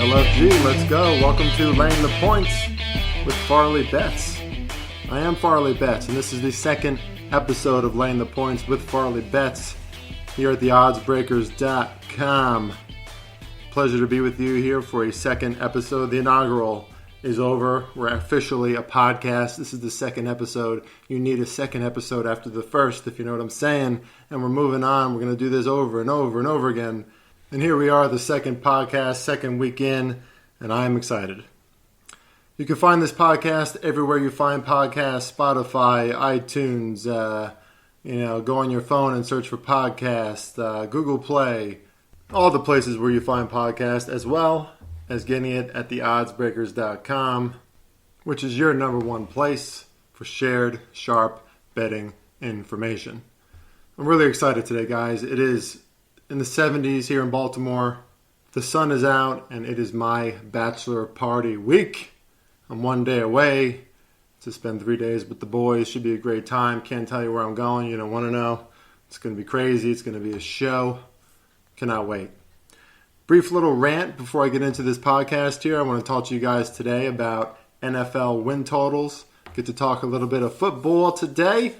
LFG, let's go. Welcome to Laying the Points with FarleyBets. I am FarleyBets, and this is the second episode of Laying the Points with FarleyBets here at theoddsbreakers.com. Pleasure to be with you here for a second episode. The inaugural is over. We're officially a podcast. This is the second episode. You need a second episode after the first, if you know what I'm saying. And we're moving on. We're going to do this over and over and over again. And here we are, the second podcast, second week in, and I'm excited. You can find this podcast everywhere you find podcasts, Spotify, iTunes, go on your phone and search for podcasts, Google Play, all the places where you find podcasts, as well as getting it at theoddsbreakers.com, which is your number one place for shared, sharp betting information. I'm really excited today, guys. It is in the 70s here in Baltimore. The sun is out, and it is my bachelor party week. I'm 1 day away to spend 3 days with the boys. Should be a great time. Can't tell you where I'm going. You don't want to know. It's going to be crazy. It's going to be a show. Cannot wait. Brief little rant before I get into this podcast here. I want to talk to you guys today about NFL win totals. Get to talk a little bit of football today.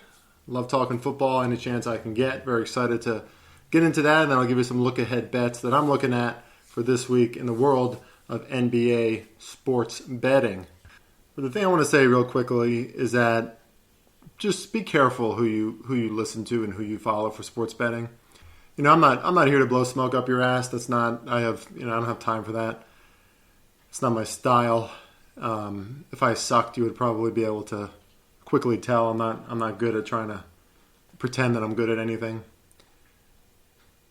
Love talking football any chance I can get. Very excited to get into that, and then I'll give you some look-ahead bets that I'm looking at for this week in the world of NBA sports betting. But the thing I want to say real quickly is that just be careful who you listen to and who you follow for sports betting. You know, I'm not here to blow smoke up your ass. I don't have time for that. It's not my style. If I sucked, you would probably be able to quickly tell. I'm not good at trying to pretend that I'm good at anything.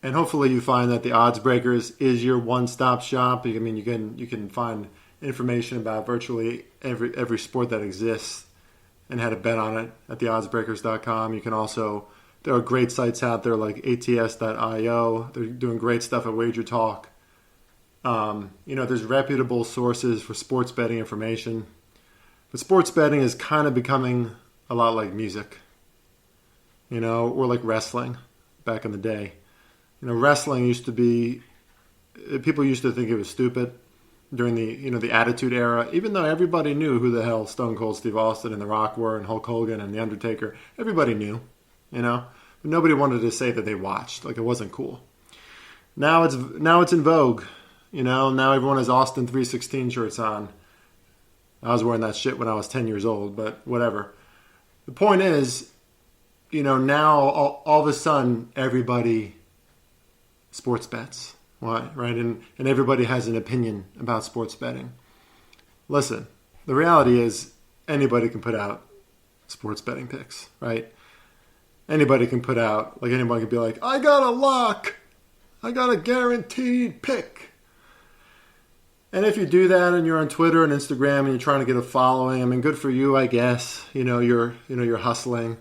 And hopefully you find that the Odds Breakers is your one-stop shop. I mean, you can find information about virtually every sport that exists and how to bet on it at theoddsbreakers.com. You can also, there are great sites out there like ats.io. They're doing great stuff at Wager Talk. There's reputable sources for sports betting information. But sports betting is kind of becoming a lot like music, or like wrestling back in the day. Wrestling used to be, people used to think it was stupid during the Attitude Era, even though everybody knew who the hell Stone Cold Steve Austin and The Rock were, and Hulk Hogan and The Undertaker. Everybody knew, but nobody wanted to say that they watched. Like, it wasn't cool. Now it's in vogue, now everyone has Austin 316 shirts on. I was wearing that shit when I was 10 years old, but whatever. The point is, now all of a sudden everybody sports bets, right? And everybody has an opinion about sports betting. Listen, the reality is anybody can put out sports betting picks, right? Anybody can put out, anybody can be like, I got a lock. I got a guaranteed pick. And if you do that and you're on Twitter and Instagram and you're trying to get a following, I mean, good for you, I guess. You're hustling.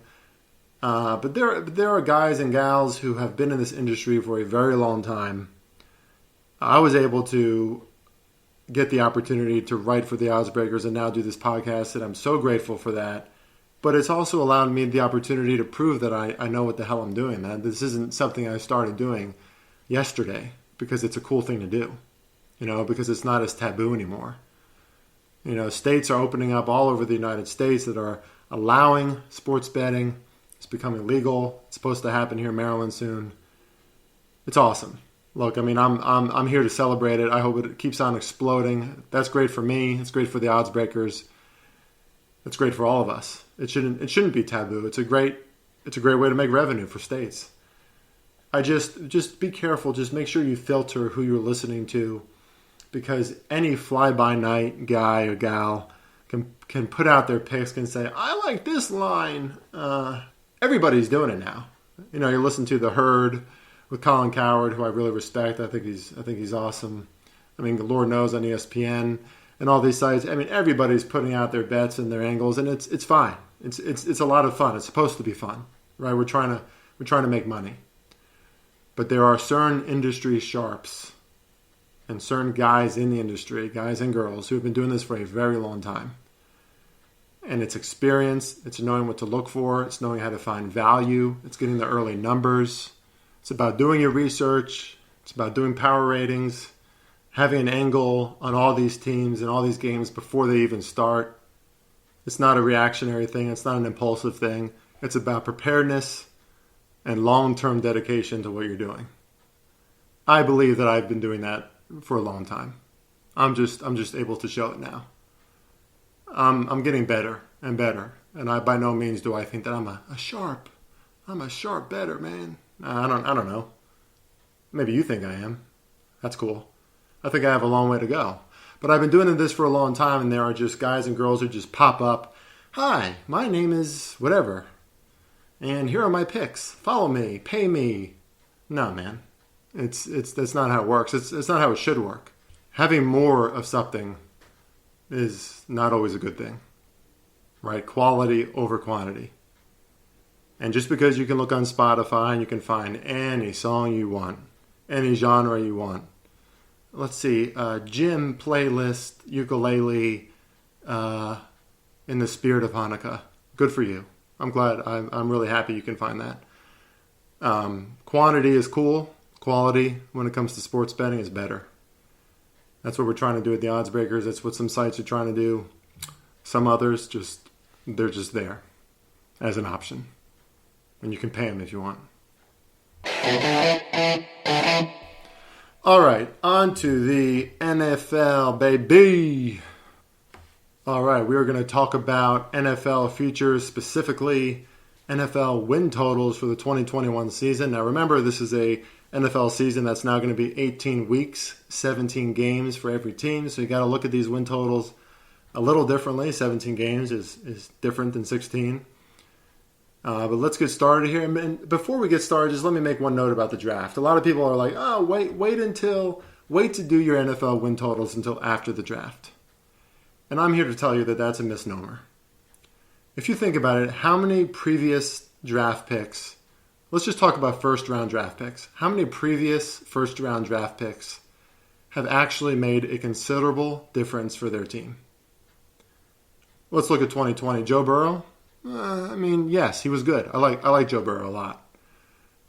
But there are guys and gals who have been in this industry for a very long time. I was able to get the opportunity to write for the Odds Breakers and now do this podcast, and I'm so grateful for that. But it's also allowed me the opportunity to prove that I know what the hell I'm doing. That this isn't something I started doing yesterday because it's a cool thing to do, because it's not as taboo anymore. States are opening up all over the United States that are allowing sports betting. It's becoming legal. It's supposed to happen here in Maryland soon. It's awesome. Look, I mean, I'm here to celebrate it. I hope it keeps on exploding. That's great for me. It's great for the Odds Breakers. It's great for all of us. It shouldn't be taboo. It's a great way to make revenue for states. Just be careful. Just make sure you filter who you're listening to, because any fly-by-night guy or gal can put out their picks and say, I like this line. Everybody's doing it now. You're listening to The Herd with Colin Cowherd, who I really respect. I think he's awesome. I mean, the Lord knows on ESPN and all these sites. I mean, everybody's putting out their bets and their angles, and it's fine. It's a lot of fun. It's supposed to be fun, right? We're trying to make money, but there are certain industry sharps and certain guys in the industry, guys and girls, who have been doing this for a very long time. And it's experience, it's knowing what to look for, it's knowing how to find value, it's getting the early numbers, it's about doing your research, it's about doing power ratings, having an angle on all these teams and all these games before they even start. It's not a reactionary thing. It's not an impulsive thing. It's about preparedness and long-term dedication to what you're doing. I believe that I've been doing that for a long time. I'm just able to show it now. I'm getting better and better, and I by no means do I think that I'm a sharp better man. I don't know. Maybe you think I am. That's cool. I think I have a long way to go. But I've been doing this for a long time, and there are just guys and girls who just pop up. Hi, my name is whatever, and here are my picks. Follow me, pay me. No, man. That's not how it works. It's not how it should work. Having more of something is not always a good thing, right? Quality over quantity. And just because you can look on Spotify and you can find any song you want, any genre you want. Let's see, gym playlist, ukulele, in the spirit of Hanukkah. Good for you. I'm glad. I'm really happy you can find that. Quantity is cool. Quality, when it comes to sports betting, is better. That's what we're trying to do at the Odds Breakers. That's what some sites are trying to do. Some others, they're just there as an option. And you can pay them if you want. All right, on to the NFL, baby. All right, we are going to talk about NFL futures, specifically NFL win totals for the 2021 season. Now, remember, this is a NFL season that's now going to be 18 weeks, 17 games for every team. So you got to look at these win totals a little differently. 17 games is different than 16. But let's get started here. And before we get started, just let me make one note about the draft. A lot of people are like, oh, wait to do your NFL win totals until after the draft. And I'm here to tell you that that's a misnomer. If you think about it, how many previous draft picks, let's just talk about first-round draft picks. How many previous first-round draft picks have actually made a considerable difference for their team? Let's look at 2020. Joe Burrow? Yes, he was good. I like Joe Burrow a lot.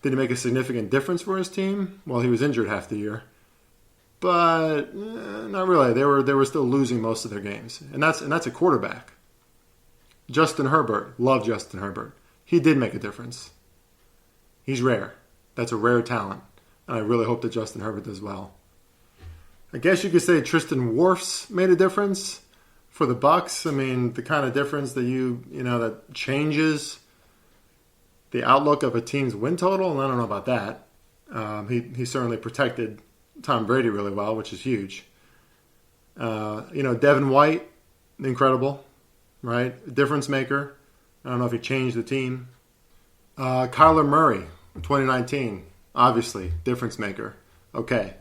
Did he make a significant difference for his team? Well, he was injured half the year. But not really. They were still losing most of their games. And that's a quarterback. Justin Herbert. Love Justin Herbert. He did make a difference. He's rare. That's a rare talent. And I really hope that Justin Herbert does well. I guess you could say Tristan Wirfs made a difference for the Bucs. The kind of difference that that changes the outlook of a team's win total. And I don't know about that. He certainly protected Tom Brady really well, which is huge. Devin White, incredible, right? Difference maker. I don't know if he changed the team. Kyler Murray, 2019, obviously, difference maker. Okay,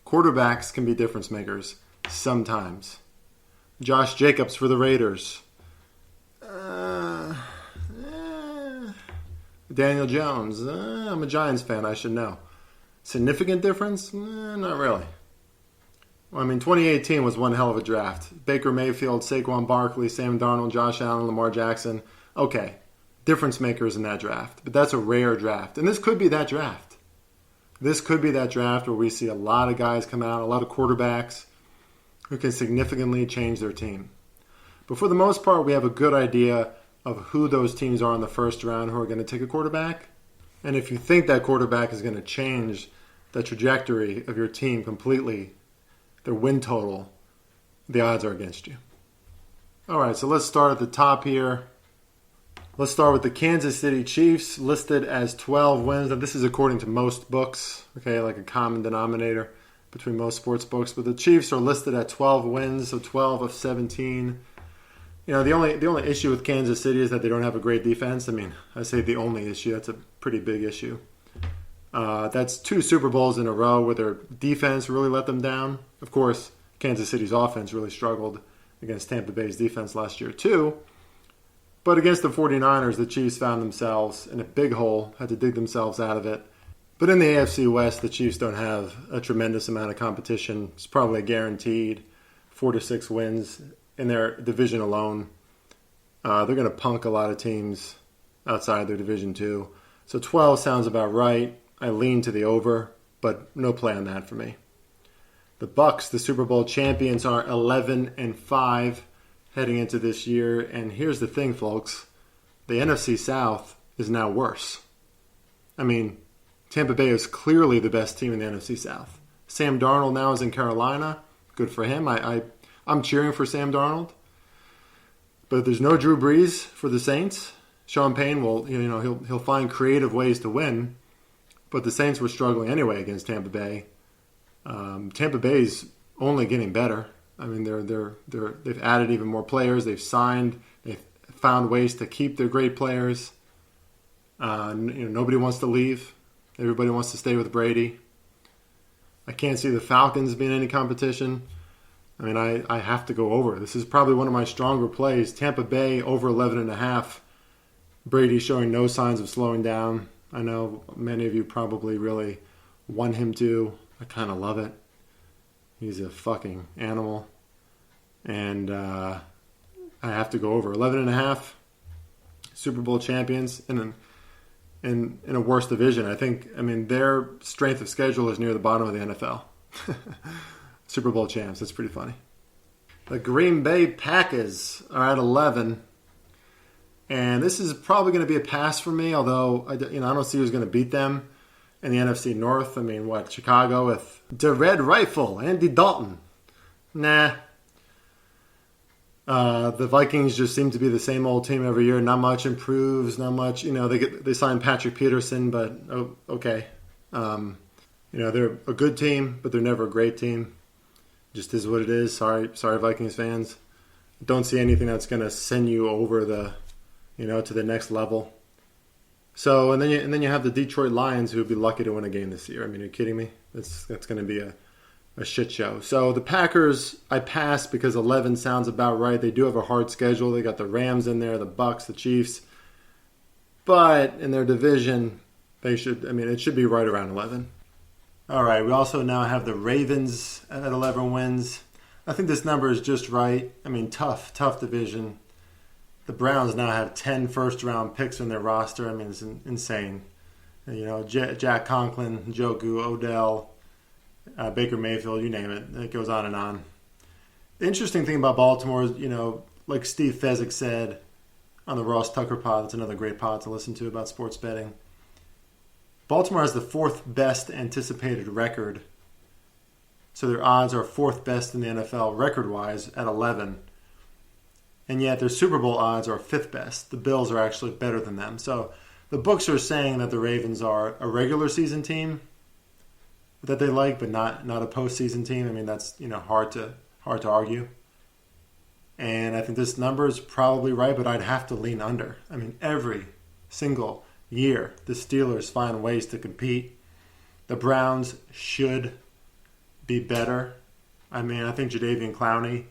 quarterbacks can be difference makers sometimes. Josh Jacobs for the Raiders. Daniel Jones. I'm a Giants fan, I should know. Significant difference? Not really. 2018 was one hell of a draft. Baker Mayfield, Saquon Barkley, Sam Darnold, Josh Allen, Lamar Jackson. Okay, difference makers in that draft. But that's a rare draft. And this could be that draft. This could be that draft where we see a lot of guys come out, a lot of quarterbacks who can significantly change their team. But for the most part, we have a good idea of who those teams are in the first round who are going to take a quarterback. And if you think that quarterback is going to change the trajectory of your team completely, their win total, the odds are against you. All right, so let's start at the top here. Let's start with the Kansas City Chiefs, listed as 12 wins. Now, this is according to most books, okay, like a common denominator between most sports books. But the Chiefs are listed at 12 wins, so 12 of 17. The only issue with Kansas City is that they don't have a great defense. I say the only issue. That's a pretty big issue. That's 2 Super Bowls in a row where their defense really let them down. Of course, Kansas City's offense really struggled against Tampa Bay's defense last year too. But against the 49ers, the Chiefs found themselves in a big hole, had to dig themselves out of it. But in the AFC West, the Chiefs don't have a tremendous amount of competition. It's probably a guaranteed 4 to 6 wins in their division alone. They're going to punk a lot of teams outside their division too. So 12 sounds about right. I lean to the over, but no play on that for me. The Bucs, the Super Bowl champions, are 11-5 heading into this year. And here's the thing, folks. The NFC South is now worse. I mean, Tampa Bay is clearly the best team in the NFC South. Sam Darnold now is in Carolina. Good for him. I'm cheering for Sam Darnold. But there's no Drew Brees for the Saints. Sean Payne will, he'll find creative ways to win. But the Saints were struggling anyway against Tampa Bay. Tampa Bay's only getting better. I mean, they've added even more players. They've signed. They've found ways to keep their great players. Nobody wants to leave. Everybody wants to stay with Brady. I can't see the Falcons being any competition. I mean, I have to go over. This is probably one of my stronger plays. Tampa Bay over 11.5. Brady showing no signs of slowing down. I know many of you probably really want him to. I kind of love it. He's a fucking animal. And I have to go over. 11.5. Super Bowl champions in a worse division. I mean, their strength of schedule is near the bottom of the NFL. Super Bowl champs. That's pretty funny. The Green Bay Packers are at 11. And this is probably going to be a pass for me, although I don't see who's going to beat them in the NFC North. I mean, Chicago with the Red Rifle, Andy Dalton. Nah. The Vikings just seem to be the same old team every year. Not much improves, not much. They signed Patrick Peterson, but okay. They're a good team, but they're never a great team. Just is what it is. Sorry, Vikings fans. Don't see anything that's going to send you over to the next level. So and then you have the Detroit Lions, who would be lucky to win a game this year. I mean, are you kidding me? That's going to be a shit show. So the Packers, I pass because 11 sounds about right. They do have a hard schedule. They got the Rams in there, the Bucs, the Chiefs. But in their division, it should be right around 11. All right, we also now have the Ravens at 11 wins. I think this number is just right. I mean, tough division. The Browns now have 10 first-round picks in their roster. I mean, it's insane. Jack Conklin, Njoku, Odell, Baker Mayfield, you name it. It goes on and on. The interesting thing about Baltimore is, like Steve Fezzik said on the Ross Tucker pod, it's another great pod to listen to about sports betting. Baltimore has the fourth best anticipated record. So their odds are fourth best in the NFL record-wise at 11. And yet their Super Bowl odds are fifth best. The Bills are actually better than them. So the books are saying that the Ravens are a regular season team that they like, but not a postseason team. I mean, that's hard to argue. And I think this number is probably right, but I'd have to lean under. I mean, every single year the Steelers find ways to compete. The Browns should be better. I mean, I think Jadeveon Clowney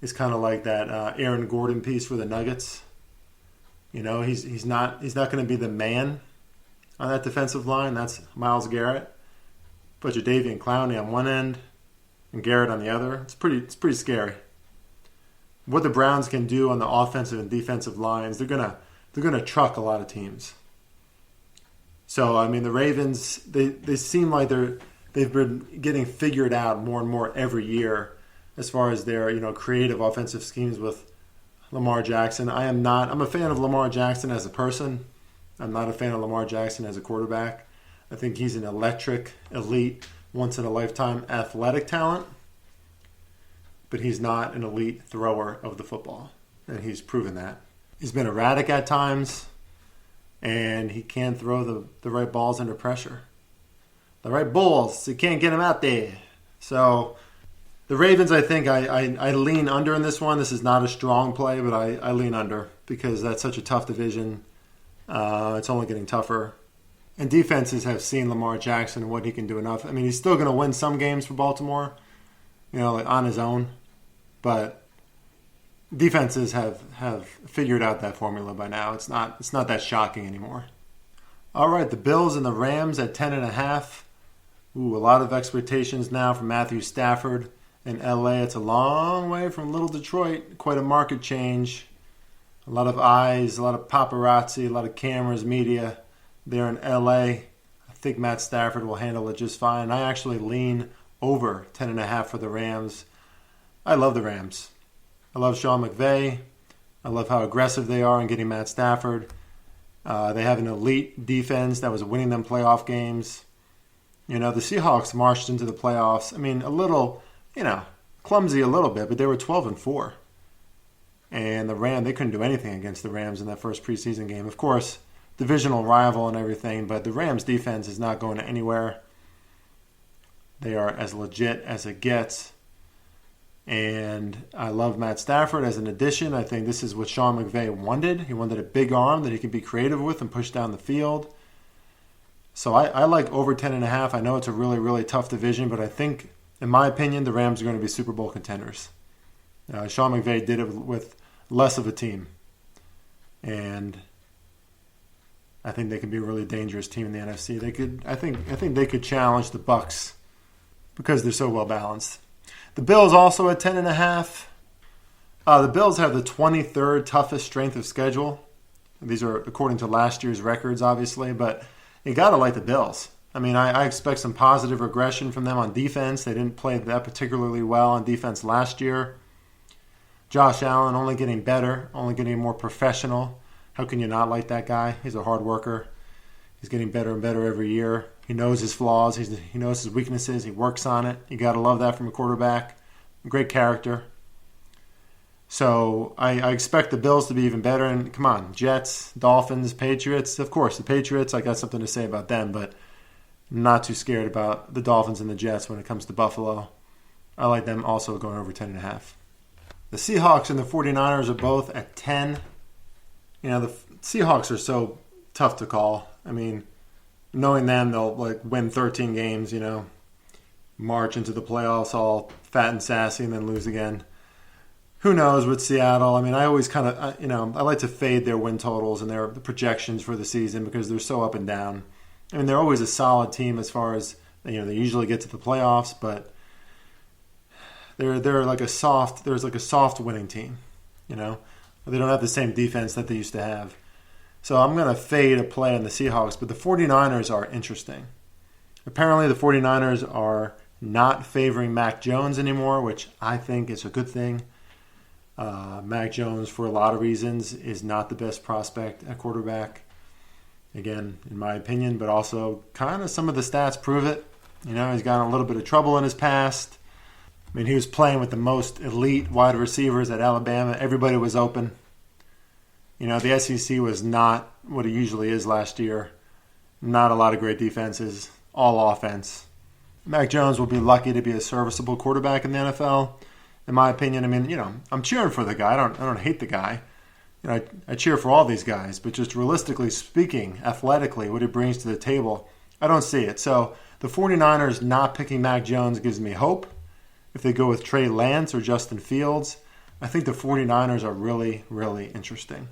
is kind of like that Aaron Gordon piece for the Nuggets. He's not going to be the man on that defensive line. That's Myles Garrett. But Jadeveon Clowney on one end and Garrett on the other, it's pretty scary. What the Browns can do on the offensive and defensive lines, they're gonna truck a lot of teams. So I mean, the Ravens, they seem like they've been getting figured out more and more every year as far as their creative offensive schemes with Lamar Jackson. I'm a fan of Lamar Jackson as a person. I'm not a fan of Lamar Jackson as a quarterback. I think he's an electric, elite, once-in-a-lifetime athletic talent. But he's not an elite thrower of the football. And he's proven that. He's been erratic at times. And he can't throw the right balls under pressure. The right balls. You can't get him out there. So the Ravens, I think I lean under in this one. This is not a strong play, but I lean under because that's such a tough division. It's only getting tougher. And defenses have seen Lamar Jackson and what he can do enough. I mean, he's still going to win some games for Baltimore, on his own. But defenses have figured out that formula by now. It's not that shocking anymore. All right, the Bills and the Rams at 10.5. Ooh, a lot of expectations now from Matthew Stafford in LA. It's a long way from little Detroit. Quite a market change. A lot of eyes, a lot of paparazzi, a lot of cameras, media there in LA. I think Matt Stafford will handle it just fine. I actually lean over 10.5 for the Rams. I love the Rams. I love Sean McVay. I love how aggressive they are in getting Matt Stafford. They have an elite defense that was winning them playoff games. The Seahawks marched into the playoffs. I mean, a little, clumsy a little bit, but they were 12-4. And the Rams, they couldn't do anything against the Rams in that first preseason game. Of course, divisional rival and everything, but the Rams defense is not going anywhere. They are as legit as it gets. And I love Matt Stafford as an addition. I think this is what Sean McVay wanted. He wanted a big arm that he could be creative with and push down the field. So I like over 10.5. I know it's a really, really tough division, but I think, in my opinion, the Rams are going to be Super Bowl contenders. Sean McVay did it with less of a team. And I think they could be a really dangerous team in the NFC. I think they could challenge the Bucs because they're so well balanced. The Bills also at 10.5. The Bills have the 23rd toughest strength of schedule. These are according to last year's records, obviously, but you got to like the Bills. I mean, I expect some positive regression from them on defense. They didn't play that particularly well on defense last year. Josh Allen only getting better, only getting more professional. How can you not like that guy? He's a hard worker. He's getting better and better every year. He knows his flaws. He knows his weaknesses. He works on it. You got to love that from a quarterback. Great character. So I expect the Bills to be even better. And come on, Jets, Dolphins, Patriots. Of course, the Patriots, I got something to say about them, but I'm not too scared about the Dolphins and the Jets when it comes to Buffalo. I like them also going over 10.5. The Seahawks and the 49ers are both at 10. The Seahawks are so tough to call. I mean, knowing them, they'll win 13 games, march into the playoffs all fat and sassy and then lose again. Who knows with Seattle? I mean, I always kind of, I like to fade their win totals and their projections for the season because they're so up and down. I mean, they're always a solid team as far as, they usually get to the playoffs, but they're like a soft winning team, They don't have the same defense that they used to have. So I'm going to fade a play on the Seahawks, but the 49ers are interesting. Apparently the 49ers are not favoring Mac Jones anymore, which I think is a good thing. Mac Jones, for a lot of reasons, is not the best prospect at quarterback. Again, in my opinion, but also kind of some of the stats prove it. He's gotten a little bit of trouble in his past. I mean, he was playing with the most elite wide receivers at Alabama. Everybody was open. The SEC was not what it usually is last year. Not a lot of great defenses, all offense. Mac Jones will be lucky to be a serviceable quarterback in the NFL. In my opinion, I mean, I'm cheering for the guy. I don't hate the guy. I cheer for all these guys, but just realistically speaking, athletically, what he brings to the table, I don't see it. So the 49ers not picking Mac Jones gives me hope. If they go with Trey Lance or Justin Fields, I think the 49ers are really, really interesting.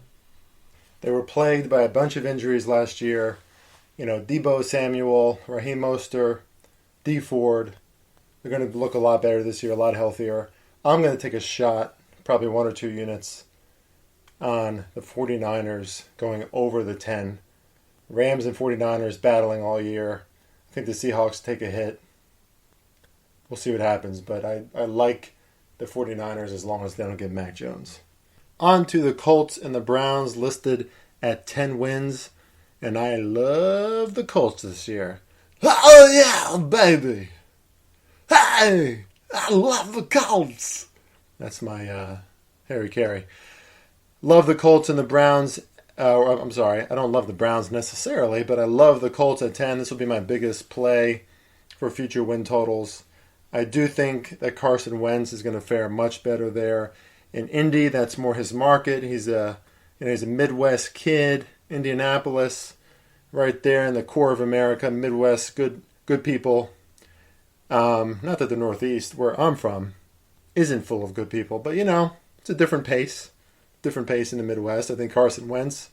They were plagued by a bunch of injuries last year. Deebo Samuel, Raheem Mostert, Dee Ford. They're going to look a lot better this year, a lot healthier. I'm going to take a shot, probably 1 or 2 units, on the 49ers going over the 10. Rams and 49ers battling all year. I think the Seahawks take a hit. We'll see what happens, but I like the 49ers as long as they don't get Mac Jones. On to the Colts and the Browns listed at 10 wins, and I love the Colts this year. Oh yeah, baby! Hey, I love the Colts! That's my Harry Carey. Love the Colts and the Browns. I'm sorry, I don't love the Browns necessarily, but I love the Colts at 10. This will be my biggest play for future win totals. I do think that Carson Wentz is going to fare much better there. In Indy, that's more his market. He's a Midwest kid, Indianapolis, right there in the core of America, Midwest, good people. Not that the Northeast, where I'm from, isn't full of good people, but it's a different pace in the Midwest. I think Carson Wentz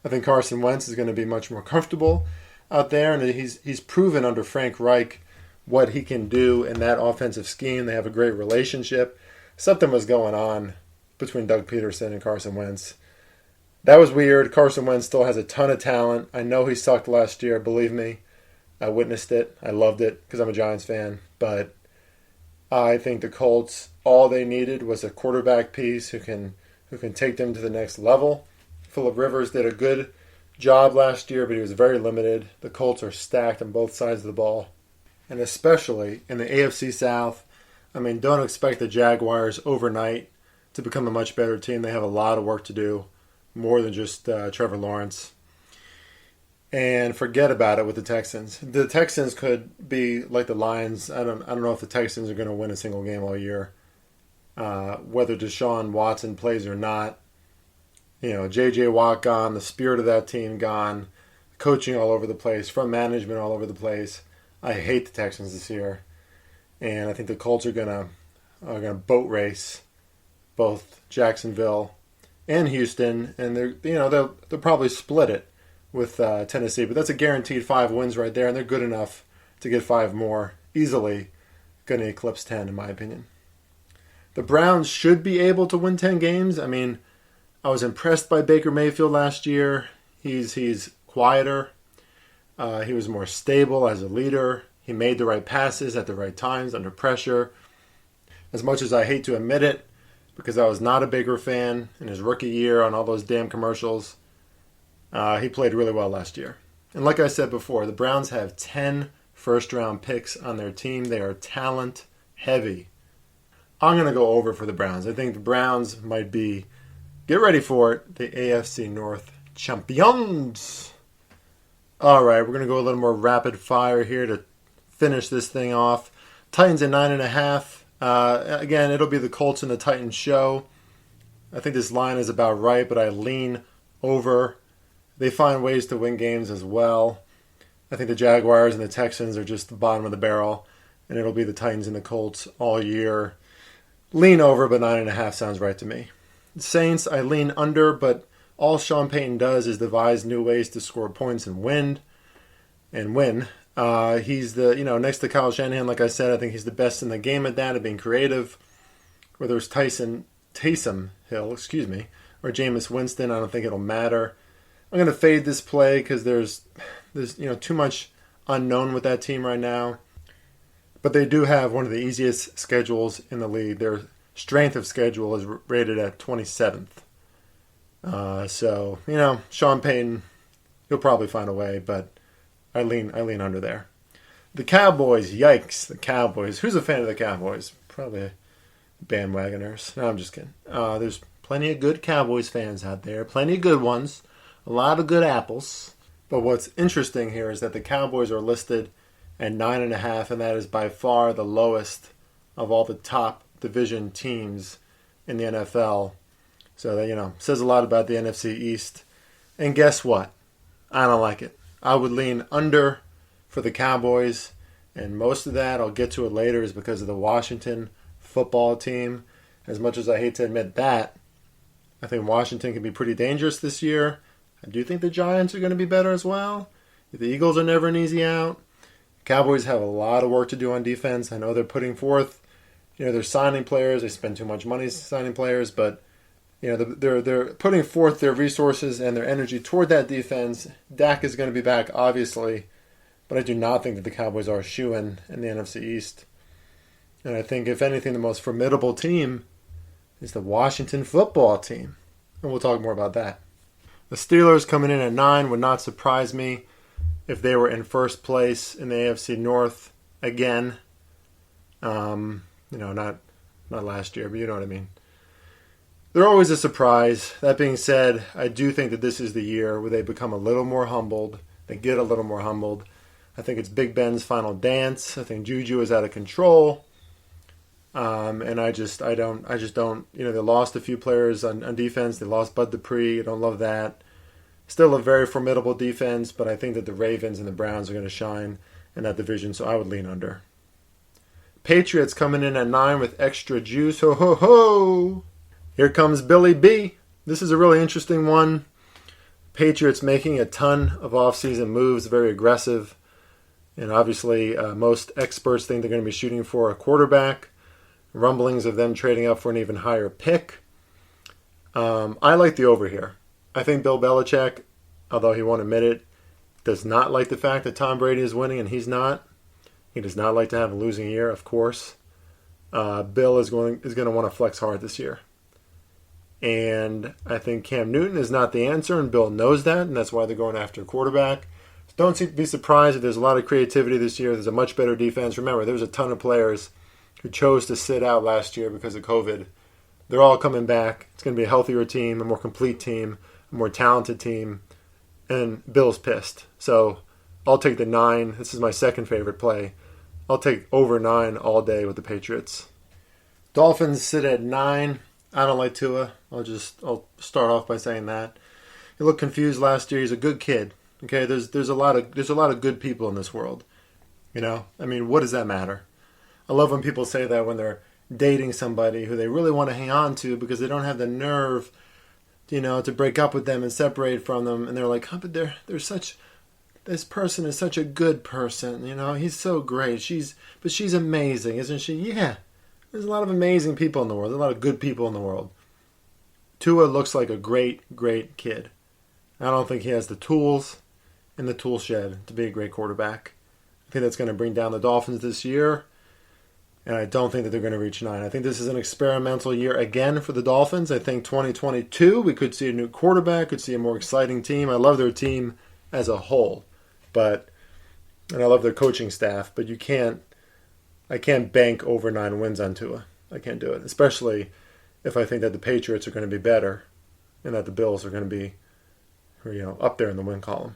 is going to be much more comfortable out there, and he's proven under Frank Reich what he can do in that offensive scheme. They have a great relationship. Something was going on between Doug Peterson and Carson Wentz. That was weird. Carson Wentz still has a ton of talent. I know he sucked last year, believe me. I witnessed it. I loved it because I'm a Giants fan. But I think the Colts, all they needed was a quarterback piece who can take them to the next level. Phillip Rivers did a good job last year, but he was very limited. The Colts are stacked on both sides of the ball, and especially in the AFC South. I mean, don't expect the Jaguars overnight to become a much better team. They have a lot of work to do, more than just Trevor Lawrence. And forget about it with the Texans. The Texans could be like the Lions. I don't know if the Texans are going to win a single game all year. Whether Deshaun Watson plays or not. J.J. Watt gone, the spirit of that team gone, coaching all over the place, front management all over the place. I hate the Texans this year, and I think the Colts are gonna boat race both Jacksonville and Houston, and they'll probably split it with Tennessee, but that's a guaranteed 5 wins right there, and they're good enough to get 5 more easily. Going to eclipse 10 in my opinion. The Browns should be able to win 10 games. I mean, I was impressed by Baker Mayfield last year. He's quieter. He was more stable as a leader. He made the right passes at the right times under pressure. As much as I hate to admit it, because I was not a Baker fan in his rookie year on all those damn commercials, he played really well last year. And like I said before, the Browns have 10 first-round picks on their team. They are talent heavy. I'm going to go over for the Browns. I think the Browns might be, get ready for it, the AFC North champions. All right, we're going to go a little more rapid fire here to finish this thing off. Titans at 9.5. Again, it'll be the Colts and the Titans show. I think this line is about right, but I lean over. They find ways to win games as well. I think the Jaguars and the Texans are just the bottom of the barrel, and it'll be the Titans and the Colts all year. Lean over, but 9.5 sounds right to me. Saints, I lean under, but all Sean Payton does is devise new ways to score points and win. He's the, next to Kyle Shanahan, like I said, I think he's the best in the game at that, at being creative. Whether it's Taysom Hill, or Jameis Winston, I don't think it'll matter. I'm going to fade this play because there's too much unknown with that team right now. But they do have one of the easiest schedules in the league. Their strength of schedule is rated at 27th. Sean Payton, he'll probably find a way, but I lean under there. The Cowboys, yikes, the Cowboys. Who's a fan of the Cowboys? Probably bandwagoners. No, I'm just kidding. There's plenty of good Cowboys fans out there. Plenty of good ones. A lot of good apples. But what's interesting here is that the Cowboys are listed at 9.5, and that is by far the lowest of all the top division teams in the NFL. So that, says a lot about the NFC East. And guess what? I don't like it. I would lean under for the Cowboys, and most of that, I'll get to it later, is because of the Washington football team. As much as I hate to admit that, I think Washington can be pretty dangerous this year. I do think the Giants are going to be better as well. The Eagles are never an easy out. Cowboys have a lot of work to do on defense. I know they're putting forth, they're signing players. They spend too much money signing players, but they're putting forth their resources and their energy toward that defense. Dak is going to be back, obviously, but I do not think that the Cowboys are a shoo-in in the NFC East. And I think, if anything, the most formidable team is the Washington football team. And we'll talk more about that. The Steelers coming in at 9 would not surprise me if they were in first place in the AFC North again. Not last year, but you know what I mean. They're always a surprise. That being said, I do think that this is the year where they become a little more humbled. They get a little more humbled. I think it's Big Ben's final dance. I think Juju is out of control. And I just don't. They lost a few players on defense. They lost Bud Dupree. I don't love that. Still a very formidable defense, but I think that the Ravens and the Browns are going to shine in that division, so I would lean under. Patriots coming in at 9 with extra juice. Ho, ho, ho! Here comes Billy B. This is a really interesting one. Patriots making a ton of offseason moves, very aggressive. And obviously, most experts think they're going to be shooting for a quarterback. Rumblings of them trading up for an even higher pick. I like the over here. I think Bill Belichick, although he won't admit it, does not like the fact that Tom Brady is winning and he's not. He does not like to have a losing year, of course. Bill is going to want to flex hard this year. And I think Cam Newton is not the answer, and Bill knows that, and that's why they're going after a quarterback. Don't be surprised if there's a lot of creativity this year. There's a much better defense. Remember, there was a ton of players who chose to sit out last year because of COVID. They're all coming back. It's going to be a healthier team, a more complete team, a more talented team, and Bill's pissed. So I'll take the 9. This is my second favorite play. I'll take over 9 all day with the Patriots. Dolphins sit at 9. I don't like Tua. I'll start off by saying that. He looked confused last year. He's a good kid. Okay, there's a lot of good people in this world. You know? I mean, what does that matter? I love when people say that when they're dating somebody who they really want to hang on to because they don't have the nerve, to break up with them and separate from them, and they're like, oh, but this person is such a good person, he's so great. She's amazing, isn't she? Yeah. There's a lot of amazing people in the world. There's a lot of good people in the world. Tua looks like a great, great kid. I don't think he has the tools in the tool shed to be a great quarterback. I think that's going to bring down the Dolphins this year, and I don't think that they're going to reach 9. I think this is an experimental year again for the Dolphins. I think 2022, we could see a new quarterback, could see a more exciting team. I love their team as a whole, and I love their coaching staff, but I can't bank over 9 wins on Tua. I can't do it, especially if I think that the Patriots are going to be better and that the Bills are going to be up there in the win column.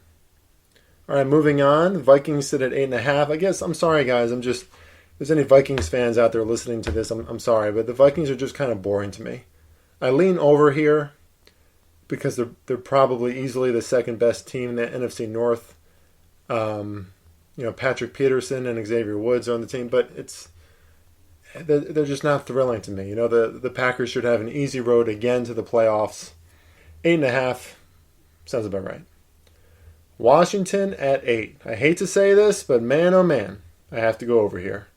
All right, moving on. The Vikings sit at 8.5. I guess, I'm sorry, guys. If there's any Vikings fans out there listening to this, I'm sorry, but the Vikings are just kind of boring to me. I lean over here because they're probably easily the second best team in the NFC North. Patrick Peterson and Xavier Woods are on the team, but they're just not thrilling to me. The Packers should have an easy road again to the playoffs. 8.5 sounds about right. Washington at 8. I hate to say this, but man, oh man, I have to go over here.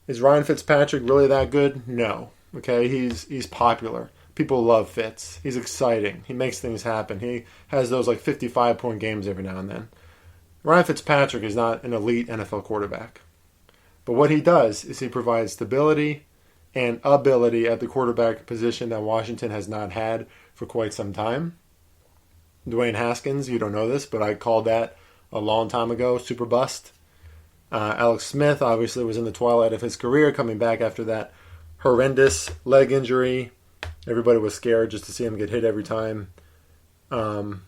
Is Ryan Fitzpatrick really that good? No. Okay, he's popular. People love Fitz. He's exciting. He makes things happen. He has those 55-point games every now and then. Ryan Fitzpatrick is not an elite NFL quarterback. But what he does is he provides stability and ability at the quarterback position that Washington has not had for quite some time. Dwayne Haskins, you don't know this, but I called that a long time ago, super bust. Alex Smith obviously was in the twilight of his career, coming back after that horrendous leg injury. Everybody was scared just to see him get hit every time. Allen,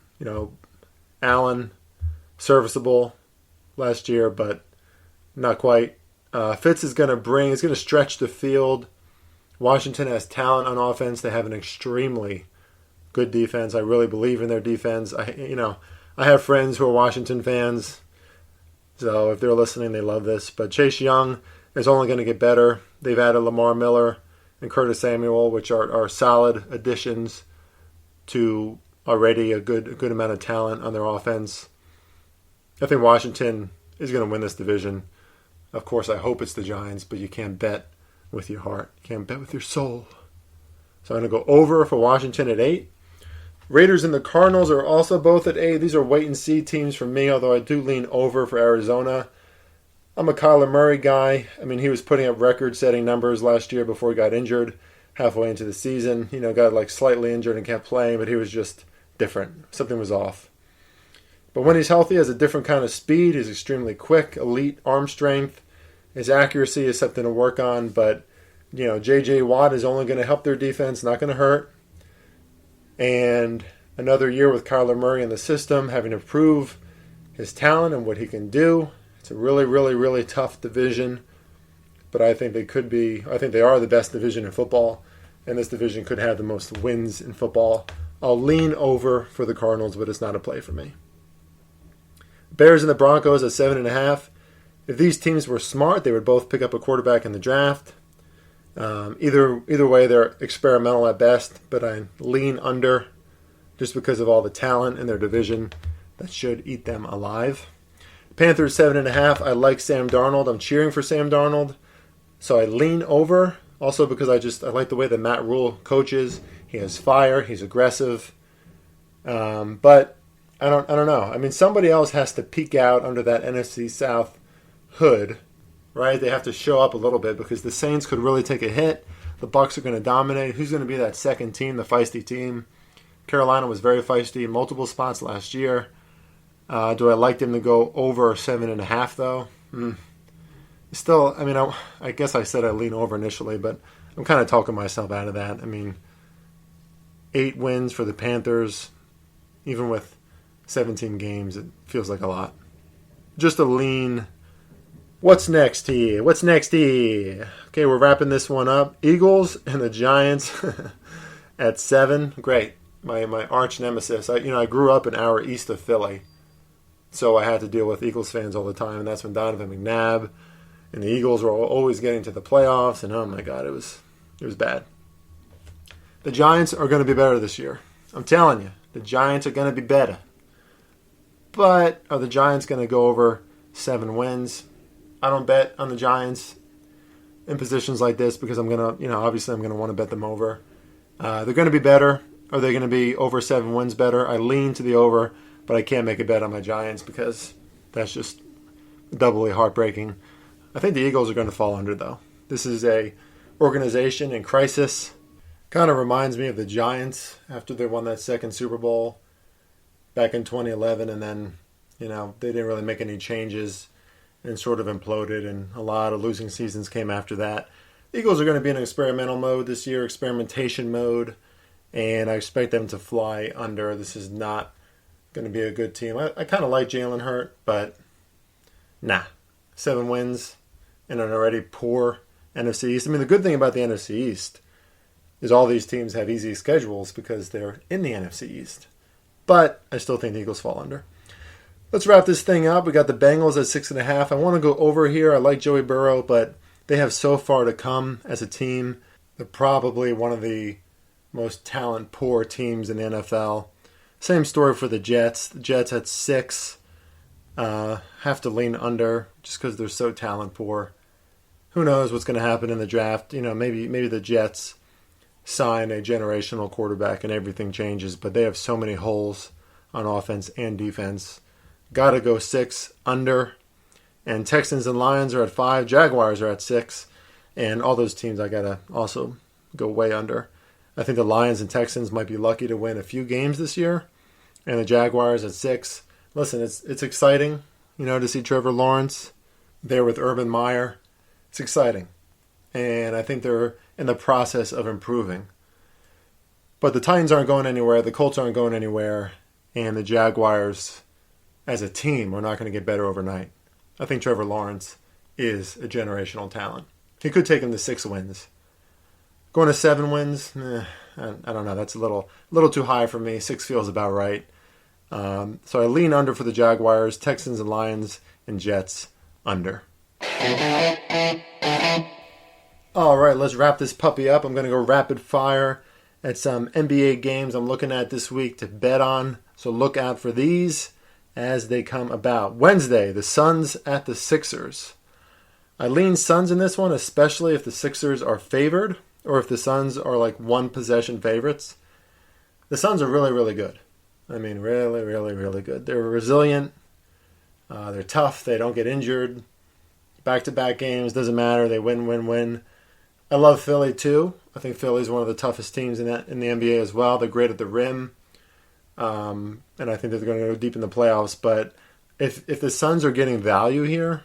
serviceable last year, but not quite. Fitz is going to stretch the field. Washington has talent on offense. They have an extremely good defense. I really believe in their defense. I have friends who are Washington fans, so if they're listening, they love this. But Chase Young is only going to get better. They've added Lamar Miller and Curtis Samuel, which are solid additions to already a good amount of talent on their offense. I think Washington is going to win this division. Of course, I hope it's the Giants, but you can't bet with your heart. You can't bet with your soul. So I'm going to go over for Washington at 8. Raiders and the Cardinals are also both at 8. These are wait-and-see teams for me, although I do lean over for Arizona. I'm a Kyler Murray guy. I mean, he was putting up record-setting numbers last year before he got injured halfway into the season. Got slightly injured and kept playing, but he was just different. Something was off. But when he's healthy, he has a different kind of speed. He's extremely quick, elite arm strength. His accuracy is something to work on, but J.J. Watt is only going to help their defense, not going to hurt. And another year with Kyler Murray in the system, having to prove his talent and what he can do. It's a really, really, really tough division, but I think they are the best division in football, and this division could have the most wins in football. I'll lean over for the Cardinals, but it's not a play for me. Bears and the Broncos at 7.5. If these teams were smart, they would both pick up a quarterback in the draft. Either way, they're experimental at best, but I lean under just because of all the talent in their division that should eat them alive. Panthers 7.5. I like Sam Darnold. I'm cheering for Sam Darnold, so I lean over. Also because I like the way that Matt Rule coaches. He has fire. He's aggressive. But I don't know. I mean, somebody else has to peek out under that NFC South hood, right? They have to show up a little bit because the Saints could really take a hit. The Bucs are going to dominate. Who's going to be that second team, the feisty team? Carolina was very feisty in multiple spots last year. Do I like them to go over 7.5 though? Still, I mean, I guess I said I lean over initially, but I'm kind of talking myself out of that. I mean, 8 wins for the Panthers, even with 17 games, it feels like a lot. Just a lean. What's next here? Okay, we're wrapping this one up. Eagles and the Giants at 7. Great. My arch nemesis. I grew up an hour east of Philly, so I had to deal with Eagles fans all the time, and that's when Donovan McNabb and the Eagles were always getting to the playoffs, and oh my God, it was bad. The Giants are going to be better this year. I'm telling you, the Giants are going to be better. But are the Giants going to go over 7 wins? I don't bet on the Giants in positions like this because I'm going to, obviously I'm going to want to bet them over. They're going to be better. Are they going to be over 7 wins better? I lean to the over, but I can't make a bet on my Giants because that's just doubly heartbreaking. I think the Eagles are going to fall under, though. This is a organization in crisis. Kind of reminds me of the Giants after they won that second Super Bowl back in 2011, and then, they didn't really make any changes and sort of imploded, and a lot of losing seasons came after that. The Eagles are going to be in experimental mode this year, experimentation mode, and I expect them to fly under. This is not going to be a good team. I kind of like Jalen Hurt, but nah. 7 wins in an already poor NFC East. I mean, the good thing about the NFC East is all these teams have easy schedules because they're in the NFC East. But I still think the Eagles fall under. Let's wrap this thing up. We got the Bengals at 6.5. I want to go over here. I like Joey Burrow, but they have so far to come as a team. They're probably one of the most talent-poor teams in the NFL. Same story for the Jets. The Jets at 6. Have to lean under just because they're so talent-poor. Who knows what's going to happen in the draft? Maybe the Jets sign a generational quarterback and everything changes, but they have so many holes on offense and defense. Got to go 6 under. And Texans and Lions are at 5. Jaguars are at 6. And all those teams I got to also go way under. I think the Lions and Texans might be lucky to win a few games this year. And the Jaguars at 6. Listen, it's exciting, to see Trevor Lawrence there with Urban Meyer. It's exciting. And I think they're in the process of improving. But the Titans aren't going anywhere. The Colts aren't going anywhere. And the Jaguars, as a team, are not going to get better overnight. I think Trevor Lawrence is a generational talent. He could take him to 6 wins. Going to 7 wins, I don't know. That's a little too high for me. 6 feels about right. So I lean under for the Jaguars, Texans and Lions, and Jets under. All right, let's wrap this puppy up. I'm going to go rapid fire at some NBA games I'm looking at this week to bet on. So look out for these as they come about. Wednesday, the Suns at the Sixers. I lean Suns in this one, especially if the Sixers are favored or if the Suns are like 1 possession favorites. The Suns are really, really good. I mean, really, really, really good. They're resilient. They're tough. They don't get injured. Back-to-back games, doesn't matter. They win. I love Philly, too. I think Philly's one of the toughest teams in the NBA as well. They're great at the rim. And I think they're going to go deep in the playoffs. But if the Suns are getting value here,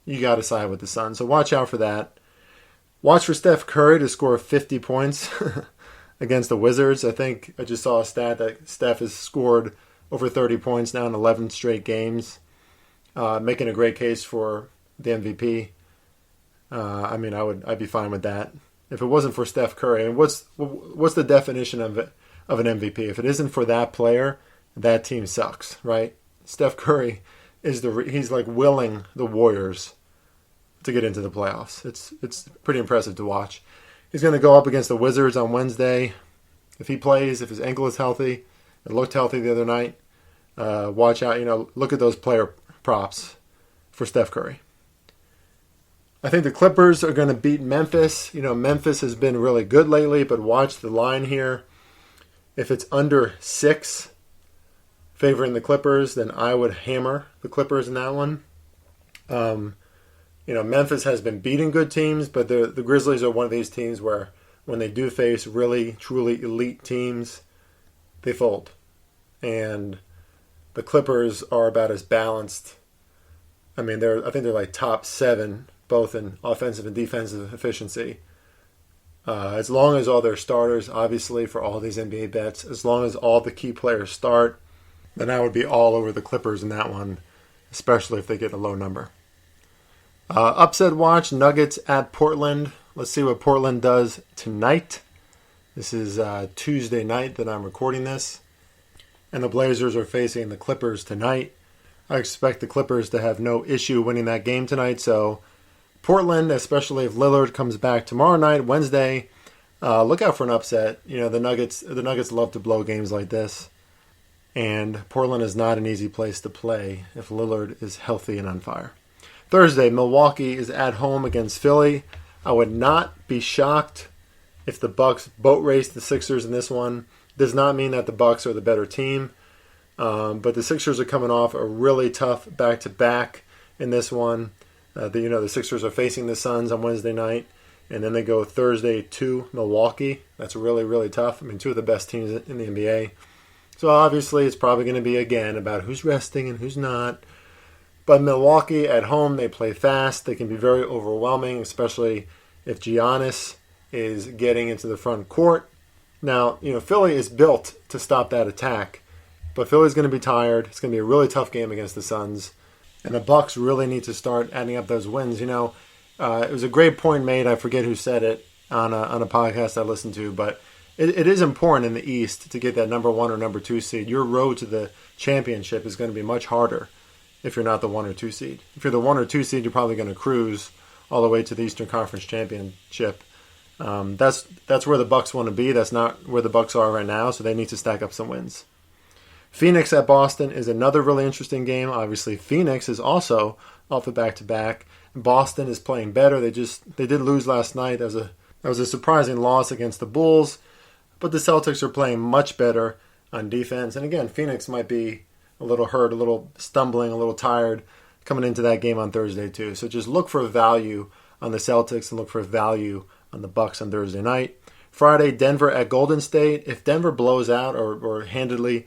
you got to side with the Suns. So watch out for that. Watch for Steph Curry to score 50 points against the Wizards. I think I just saw a stat that Steph has scored over 30 points now in 11 straight games, making a great case for the MVP. I'd be fine with that if it wasn't for Steph Curry. And what's the definition of an MVP? If it isn't for that player, that team sucks, right? Steph Curry he's like willing the Warriors to get into the playoffs. It's pretty impressive to watch. He's going to go up against the Wizards on Wednesday. If he plays, if his ankle is healthy, it looked healthy the other night. Watch out. Look at those player props for Steph Curry. I think the Clippers are going to beat Memphis. Memphis has been really good lately, but watch the line here. If it's under 6 favoring the Clippers, then I would hammer the Clippers in that one. Memphis has been beating good teams, but the Grizzlies are one of these teams where when they do face really, truly elite teams, they fold. And the Clippers are about as balanced. I think they're like top 7, both in offensive and defensive efficiency. As long as all their starters, obviously, for all these NBA bets, as long as all the key players start, then I would be all over the Clippers in that one, especially if they get a low number. Upset watch, Nuggets at Portland. Let's see what Portland does tonight. This is Tuesday night that I'm recording this. And the Blazers are facing the Clippers tonight. I expect the Clippers to have no issue winning that game tonight. So Portland, especially if Lillard comes back tomorrow night, Wednesday, look out for an upset. The Nuggets love to blow games like this. And Portland is not an easy place to play if Lillard is healthy and on fire. Thursday, Milwaukee is at home against Philly. I would not be shocked if the Bucks boat race the Sixers in this one. Does not mean that the Bucks are the better team, but the Sixers are coming off a really tough back-to-back in this one. The Sixers are facing the Suns on Wednesday night, and then they go Thursday to Milwaukee. That's really, really tough. Two of the best teams in the NBA. So obviously it's probably going to be, again, about who's resting and who's not. But Milwaukee at home, they play fast. They can be very overwhelming, especially if Giannis is getting into the front court. Now, Philly is built to stop that attack, but Philly's going to be tired. It's going to be a really tough game against the Suns, and the Bucks really need to start adding up those wins. It was a great point made. I forget who said it on a podcast I listened to, but it is important in the East to get that number 1 or number 2 seed. Your road to the championship is going to be much harder if you're not the 1 or 2 seed. If you're the 1 or 2 seed, you're probably going to cruise all the way to the Eastern Conference Championship. That's where the Bucks want to be. That's not where the Bucks are right now, so they need to stack up some wins. Phoenix at Boston is another really interesting game. Obviously, Phoenix is also off the back-to-back. Boston is playing better. They did lose last night. That was a surprising loss against the Bulls, but the Celtics are playing much better on defense. And again, Phoenix might be a little hurt, a little stumbling, a little tired coming into that game on Thursday too. So just look for value on the Celtics and look for value on the Bucks on Thursday night. Friday, Denver at Golden State. If Denver blows out or handily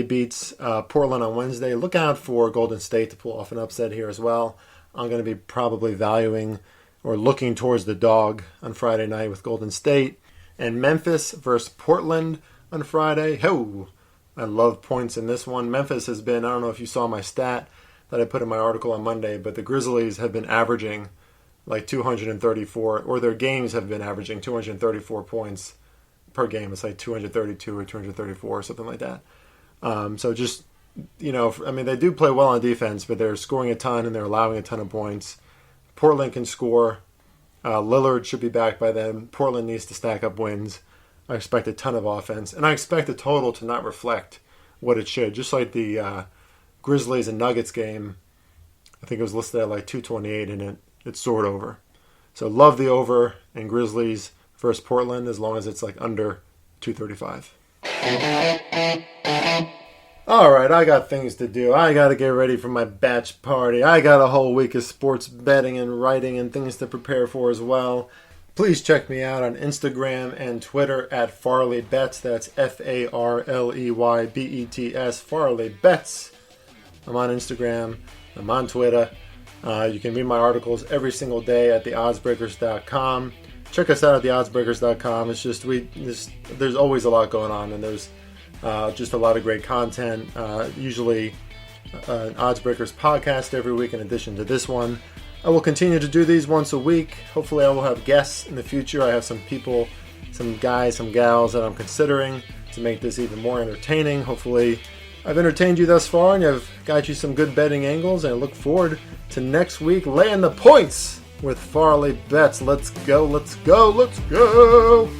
beats Portland on Wednesday, look out for Golden State to pull off an upset here as well. I'm going to be probably valuing or looking towards the dog on Friday night with Golden State. And Memphis versus Portland on Friday. I love points in this one. Memphis has been, I don't know if you saw my stat that I put in my article on Monday, but the Grizzlies have been averaging like 234, or their games have been averaging 234 points per game. It's like 232 or 234 or something like that. So just, they do play well on defense, but they're scoring a ton and they're allowing a ton of points. Portland can score. Lillard should be back by then. Portland needs to stack up wins. I expect a ton of offense, and I expect the total to not reflect what it should. Just like the Grizzlies and Nuggets game, I think it was listed at like 228, and it soared over. So love the over in Grizzlies versus Portland as long as it's like under 235. All right, I got things to do. I got to get ready for my batch party. I got a whole week of sports betting and writing and things to prepare for as well. Please check me out on Instagram and Twitter at FarleyBets. That's FarleyBets, FarleyBets. I'm on Instagram. I'm on Twitter. You can read my articles every single day at theoddsbreakers.com. Check us out at theoddsbreakers.com. It's just there's always a lot going on, and there's just a lot of great content. Usually an Oddsbreakers podcast every week in addition to this one. I will continue to do these once a week. Hopefully I will have guests in the future. I have some people, some guys, some gals that I'm considering to make this even more entertaining. Hopefully I've entertained you thus far and I've got you some good betting angles, and I look forward to next week laying the points with FarleyBets. Let's go, let's go, let's go!